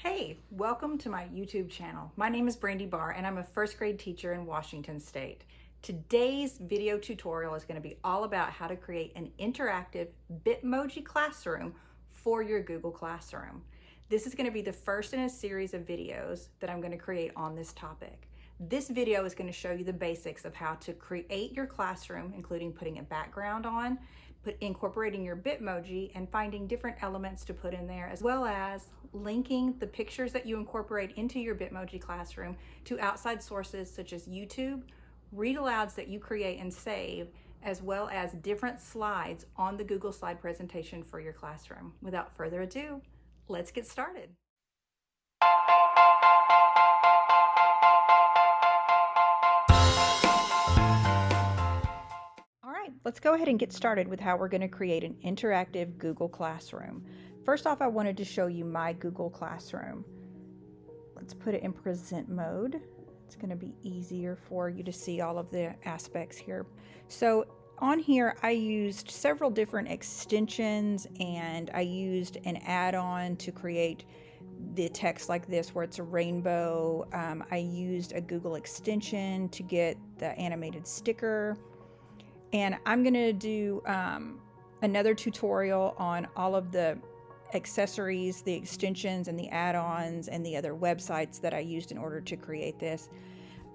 Hey, welcome to my YouTube channel. My name is Brandy Barr and I'm a first grade teacher in Washington State. Today's video tutorial is going to be all about how to create an interactive Bitmoji classroom for your Google Classroom. This is going to be the first in a series of videos that I'm going to create on this topic. This video is going to show you the basics of how to create your classroom, including putting a background on, incorporating your Bitmoji and finding different elements to put in there, as well as linking the pictures that you incorporate into your Bitmoji classroom to outside sources such as YouTube, read-alouds that you create and save, as well as different slides on the Google slide presentation for your classroom. Without further ado, let's get started. Let's go ahead and get started with how we're going to create an interactive Google Classroom. First off, I wanted to show you my Google Classroom. Let's put it in present mode. It's going to be easier for you to see all of the aspects here. So on here, I used several different extensions and I used an add-on to create the text like this where it's a rainbow. I used a Google extension to get the animated sticker. And I'm going to do another tutorial on all of the accessories, the extensions, and the add-ons, and the other websites that I used in order to create this.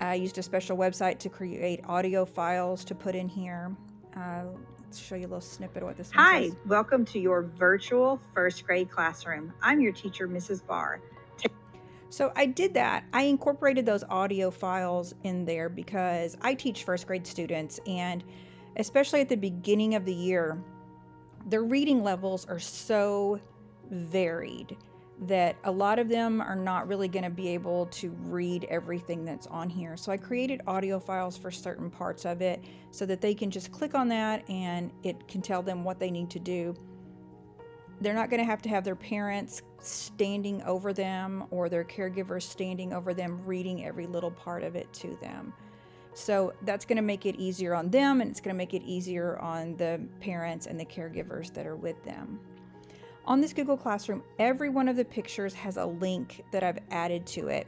I used a special website to create audio files to put in here. Let's show you a little snippet of what this one says. Hi, welcome to your virtual first grade classroom. I'm your teacher, Mrs. Barr. So I did that. I incorporated those audio files in there because I teach first grade students, and especially at the beginning of the year, their reading levels are so varied that a lot of them are not really going to be able to read everything that's on here. So I created audio files for certain parts of it so that they can just click on that and it can tell them what they need to do. They're not going to have their parents standing over them or their caregivers standing over them reading every little part of it to them. So that's going to make it easier on them, and it's going to make it easier on the parents and the caregivers that are with them. On this Google Classroom, every one of the pictures has a link that I've added to it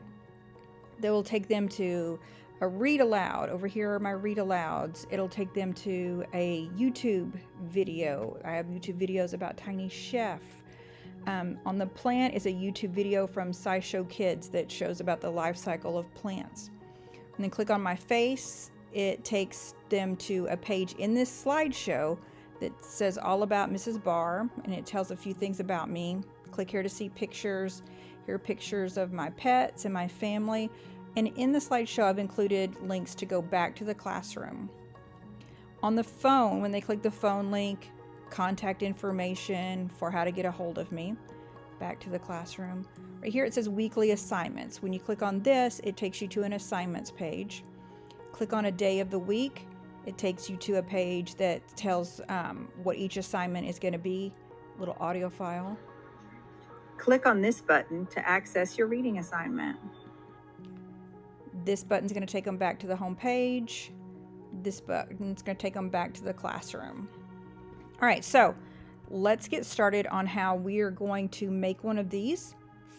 that will take them to a read aloud. Over here are my read alouds. It'll take them to a YouTube video. I have YouTube videos about Tiny Chef. On the plant is a YouTube video from SciShow Kids that shows about the life cycle of plants. And then click on my face. It takes them to a page in this slideshow that says all about Mrs. Barr, and it tells a few things about me. Click here to see pictures. Here are pictures of my pets and my family. And in the slideshow, I've included links to go back to the classroom. On the phone, when they click the phone link, contact information for how to get a hold of me. Back to the classroom. Right here it says weekly assignments. When you click on this, it takes you to an assignments page. Click on a day of the week. It takes you to a page that tells what each assignment is going to be, a little audio file. Click on this button to access your reading assignment. This button's going to take them back to the home page. This button's going to take them back to the classroom. All right, so let's get started on how we are going to make one of these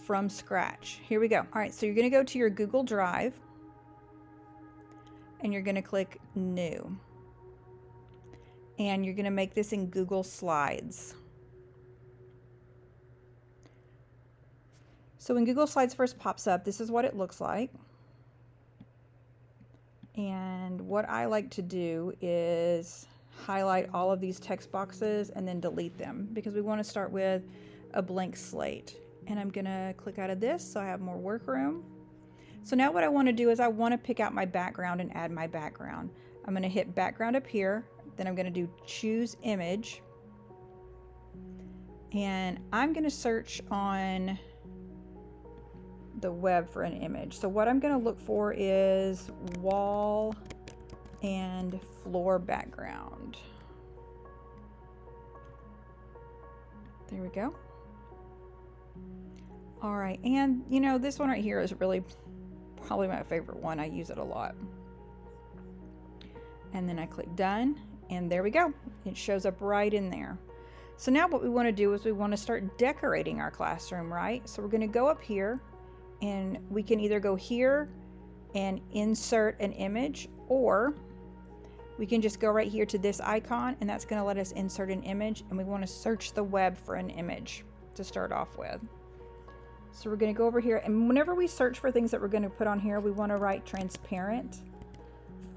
from scratch. Here we go. All right, so you're going to go to your Google Drive and you're going to click New. And you're going to make this in Google Slides. So when Google Slides first pops up, this is what it looks like. And what I like to do is highlight all of these text boxes and then delete them because we want to start with a blank slate. And I'm going to click out of this so I have more work room. So now what I want to do is I want to pick out my background and add my background. I'm going to hit background up here, then I'm going to do choose image, and I'm going to search on the web for an image. So what I'm going to look for is wall and floor background. There we go. All right, and you know, this one right here is really probably my favorite one. I use it a lot. And then I click done, and there we go. It shows up right in there. So now what we want to do is we want to start decorating our classroom, right? So we're going to go up here, and we can either go here and insert an image, or we can just go right here to this icon, and that's going to let us insert an image, and we want to search the web for an image to start off with. So we're going to go over here, and whenever we search for things that we're going to put on here, we want to write transparent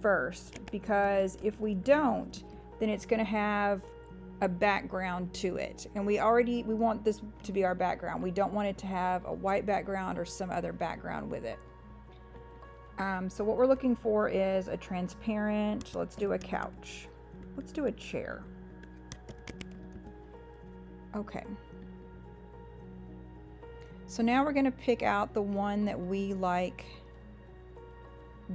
first, because if we don't, then it's going to have a background to it, and we want this to be our background. We don't want it to have a white background or some other background with it. So what we're looking for is a transparent. Let's do a couch. Let's do a chair. Okay. So now we're going to pick out the one that we like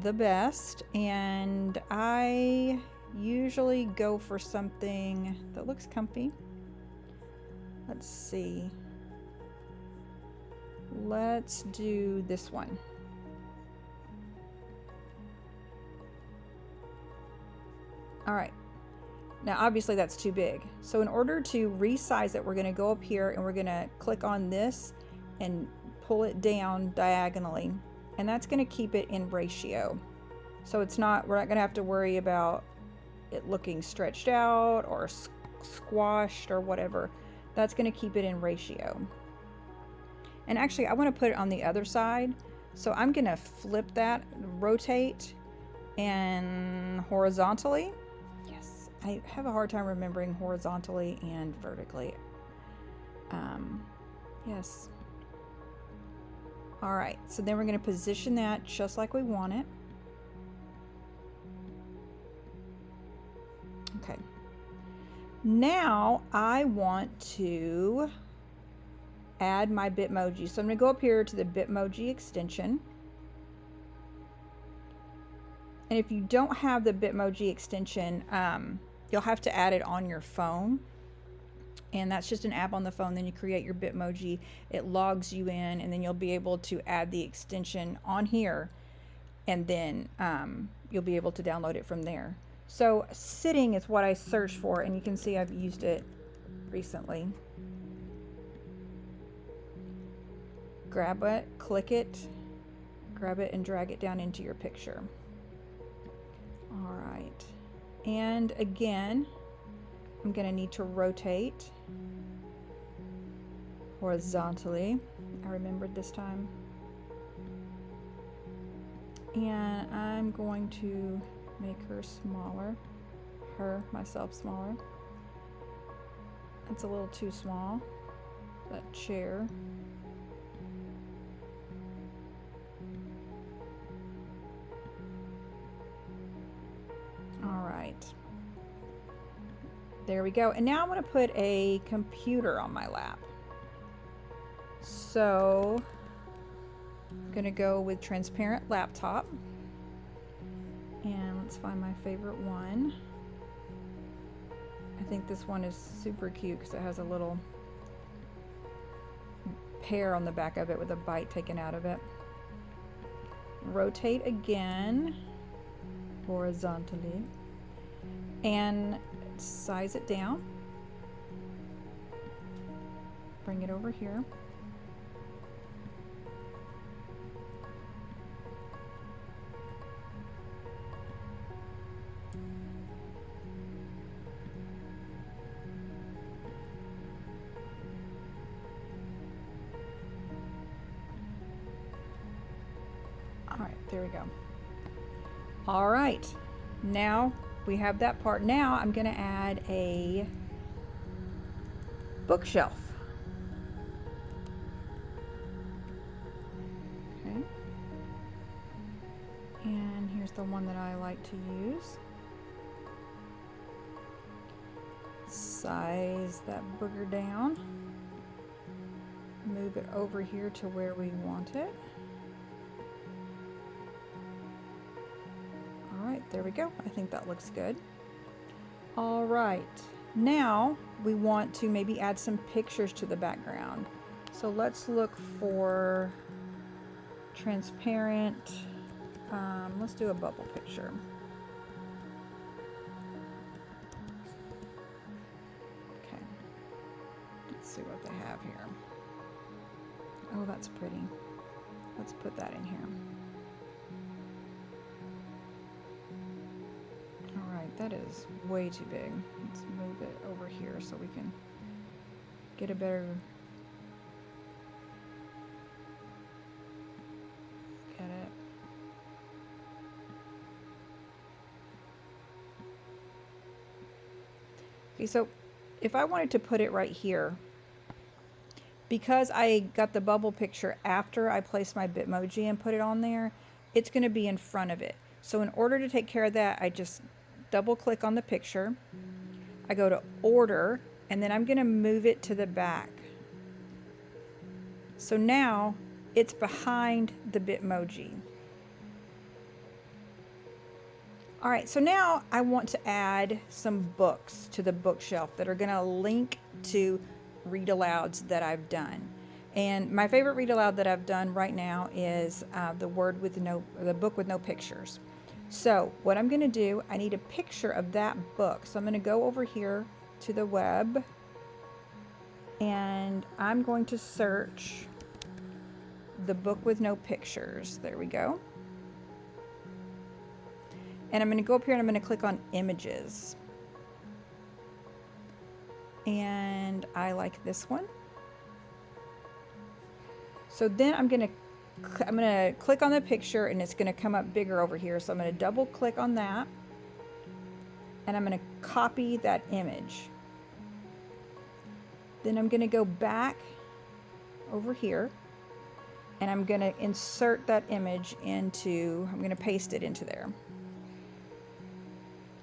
the best, and I usually go for something that looks comfy. Let's see. Let's do this one. All right. Now obviously that's too big. So in order to resize it, we're going to go up here and we're going to click on this and pull it down diagonally, and that's going to keep it in ratio. So we're not going to have to worry about it looking stretched out or squashed or whatever. That's going to keep it in ratio. And actually I want to put it on the other side, so I'm going to flip that, rotate, and horizontally. Yes, I have a hard time remembering horizontally and vertically. Yes. All right, so then we're going to position that just like we want it. Okay. Now I want to add my Bitmoji. So I'm going to go up here to the Bitmoji extension. And if you don't have the Bitmoji extension, you'll have to add it on your phone. And that's just an app on the phone. Then you create your Bitmoji, it logs you in, and then you'll be able to add the extension on here, and then you'll be able to download it from there. So sitting is what I searched for, and you can see I've used it recently. Grab it, click it, grab it, and drag it down into your picture. All right, and again, I'm going to need to rotate horizontally. I remembered this time. And I'm going to make her smaller, myself smaller. That's a little too small, that chair. All right. There we go. And now I want to put a computer on my lap. So I'm going to go with transparent laptop. And let's find my favorite one. I think this one is super cute because it has a little pear on the back of it with a bite taken out of it. Rotate again horizontally and size it down. Bring it over here. All right, there we go. All right, now we have that part. Now I'm going to add a bookshelf. Okay. And here's the one that I like to use. Size that booger down. Move it over here to where we want it. There we go. I think that looks good. All right, now we want to maybe add some pictures to the background. So let's look for transparent. Let's do a bubble picture. Okay. here. Oh, that's pretty. Let's put that in here. All right, that is way too big. Let's move it over here so we can get a better get it. Okay, so if I wanted to put it right here, because I got the bubble picture after I placed my Bitmoji and put it on there, it's going to be in front of it. So in order to take care of that, I just double click on the picture. I go to order, and then I'm going to move it to the back. So now it's behind the Bitmoji. All right, so now I want to add some books to the bookshelf that are going to link to read alouds that I've done. And my favorite read aloud that I've done right now is the book with no pictures. So what I'm going to do, I need a picture of that book. So I'm going to go over here to the web, and I'm going to search the book with no pictures. There we go. And I'm going to go up here and I'm going to click on images. And I like this one. So then I'm going to click on the picture, and it's going to come up bigger over here. So I'm going to double click on that, and I'm going to copy that image. Then I'm going to go back over here, and I'm going to insert that image into, I'm going to paste it into there.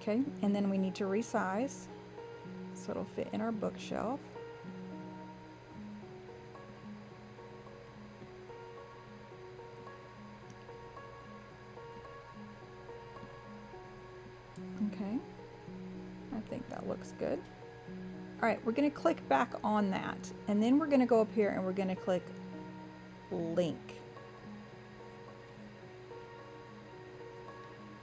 Okay, and then we need to resize so it'll fit in our bookshelf. Okay, I think that looks good. All right, we're going to click back on that, and then we're going to go up here and we're going to click link.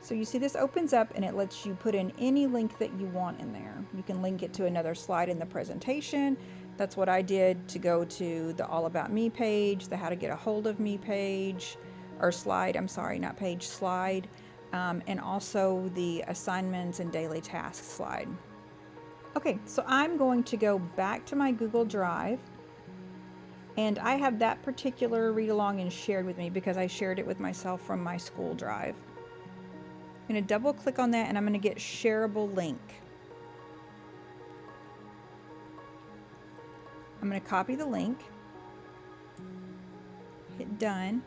So you see this opens up and it lets you put in any link that you want in there. You can link it to another slide in the presentation. That's what I did to go to the All About Me page, the How to Get a Hold of Me page, or slide, I'm sorry, not page, slide, and also the assignments and daily tasks slide. Okay, so I'm going to go back to my Google Drive, and I have that particular read along and shared with me because I shared it with myself from my school drive. I'm going to double click on that, and I'm going to get shareable link. I'm going to copy the link, hit done.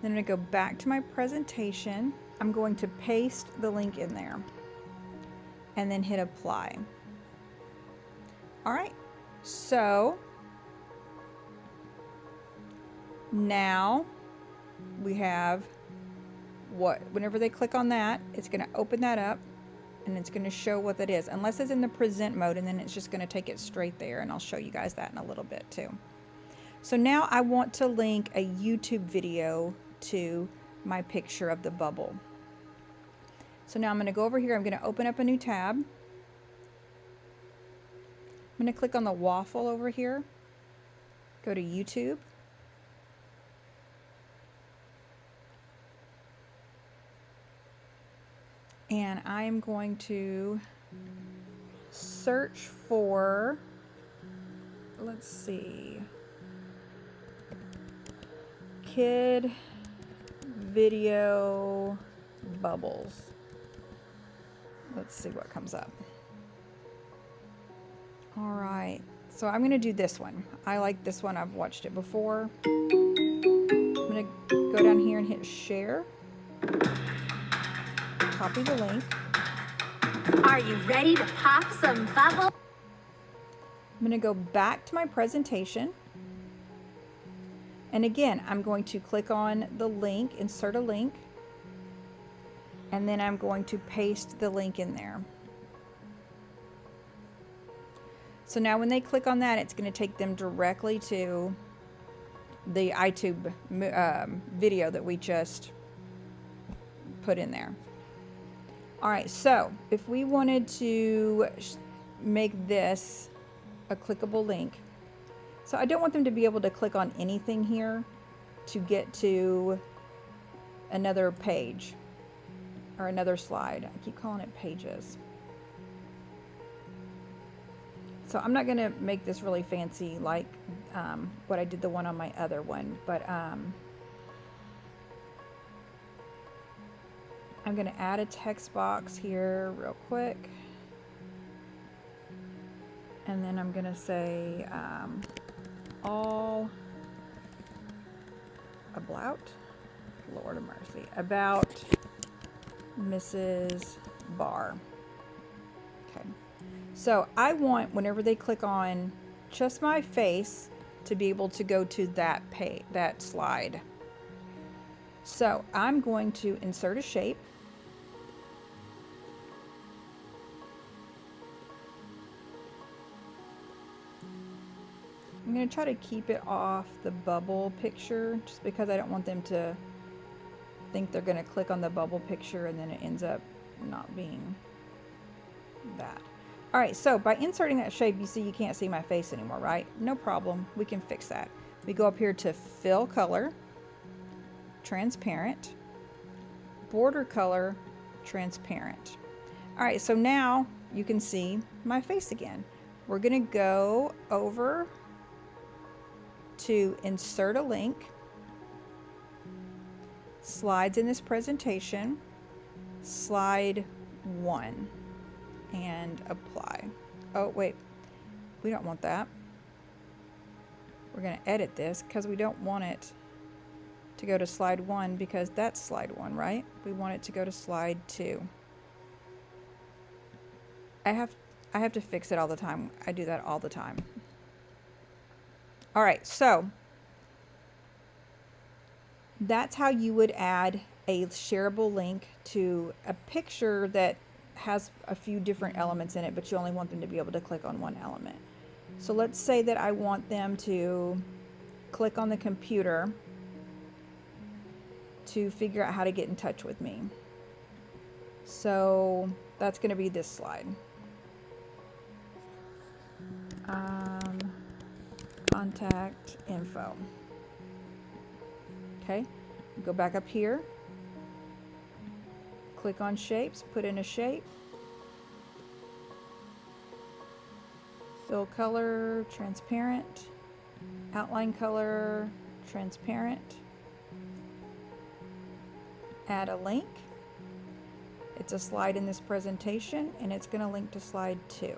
Then I'm going to go back to my presentation. I'm going to paste the link in there and then hit apply. All right, so now we have whenever they click on that, it's going to open that up and it's going to show what that is, unless it's in the present mode, and then it's just going to take it straight there, and I'll show you guys that in a little bit too. So now I want to link a YouTube video to my picture of the bubble. So now I'm going to go over here, I'm going to open up a new tab. I'm going to click on the waffle over here, go to YouTube. And I'm going to search for, let's see, kid video bubbles. Let's see what comes up. All right, so I'm going to do this one. I like this one. I've watched it before. I'm going to go down here and hit share. Copy the link. Are you ready to pop some bubbles? I'm going to go back to my presentation. And again, I'm going to click on the link, insert a link, and then I'm going to paste the link in there. So now when they click on that, it's going to take them directly to the iTube video that we just put in there. All right, so if we wanted to make this a clickable link, So I don't want them to be able to click on anything here to get to another page or another slide. I keep calling it pages. So I'm not going to make this really fancy like what I did the one on my other one, but I'm going to add a text box here real quick. And then I'm going to say all about, Lord of mercy, about Mrs. Barr. Okay. So I want, whenever they click on just my face, to be able to go to that page, that slide. So I'm going to insert a shape. I'm going to try to keep it off the bubble picture just because I don't want them to think they're going to click on the bubble picture and then it ends up not being that. All right, so by inserting that shape, you see you can't see my face anymore, right? No problem, we can fix that. We go up here to fill color, transparent, border color, transparent. All right, so now you can see my face again. We're going to go over to insert a link, slides in this presentation, slide 1, and apply. Oh wait, we don't want that. We're going to edit this because we don't want it to go to slide 1 because that's slide 1, right? We want it to go to slide 2. I have to fix it all the time. I do that all the time. All right, so that's how you would add a shareable link to a picture that has a few different elements in it, but you only want them to be able to click on one element. So let's say that I want them to click on the computer to figure out how to get in touch with me. So that's going to be this slide. Contact info. Okay, go back up here, click on shapes, put in a shape, fill color, transparent, outline color, transparent, add a link. It's a slide in this presentation and it's going to link to slide 2.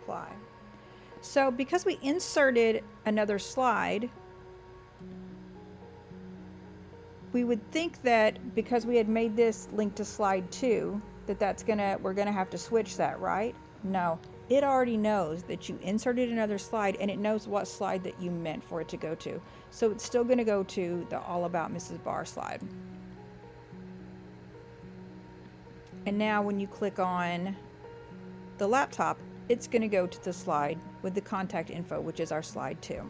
Apply. So because we inserted another slide, we would think that because we had made this link to slide 2, that we're gonna have to switch that, right? No, it already knows that you inserted another slide and it knows what slide that you meant for it to go to. So it's still gonna go to the All About Mrs. Barr slide. And now when you click on the laptop, it's going to go to the slide with the contact info, which is our slide 2.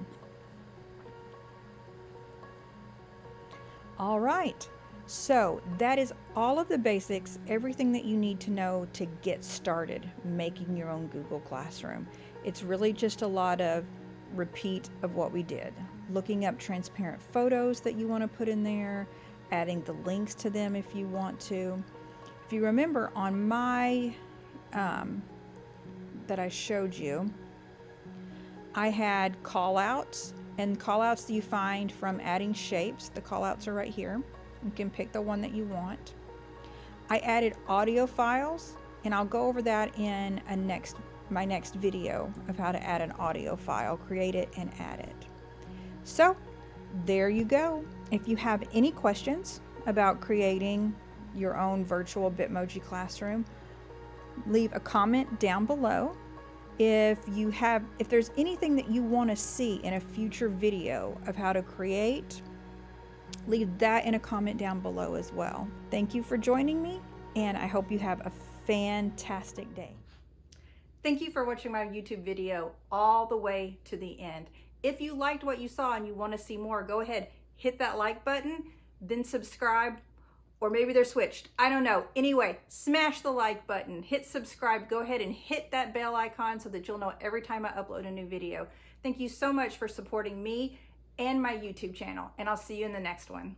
All right, so that is all of the basics, everything that you need to know to get started making your own Google Classroom. It's really just a lot of repeat of what we did. Looking up transparent photos that you want to put in there, adding the links to them if you want to. If you remember on my that I showed you, I had callouts, and callouts that you find from adding shapes. The callouts are right here. You can pick the one that you want. I added audio files, and I'll go over that in my next video of how to add an audio file, create it and add it. So there you go. If you have any questions about creating your own virtual Bitmoji classroom, leave a comment down below. If there's anything that you want to see in a future video of how to create, leave that in a comment down below as well. Thank you for joining me, and I hope you have a fantastic day. Thank you for watching my YouTube video all the way to the end. If you liked what you saw and you want to see more, go ahead, hit that like button, then subscribe, Or maybe they're switched. I don't know. Anyway, smash the like button, hit subscribe, go ahead and hit that bell icon so that you'll know every time I upload a new video. Thank you so much for supporting me and my YouTube channel, and I'll see you in the next one.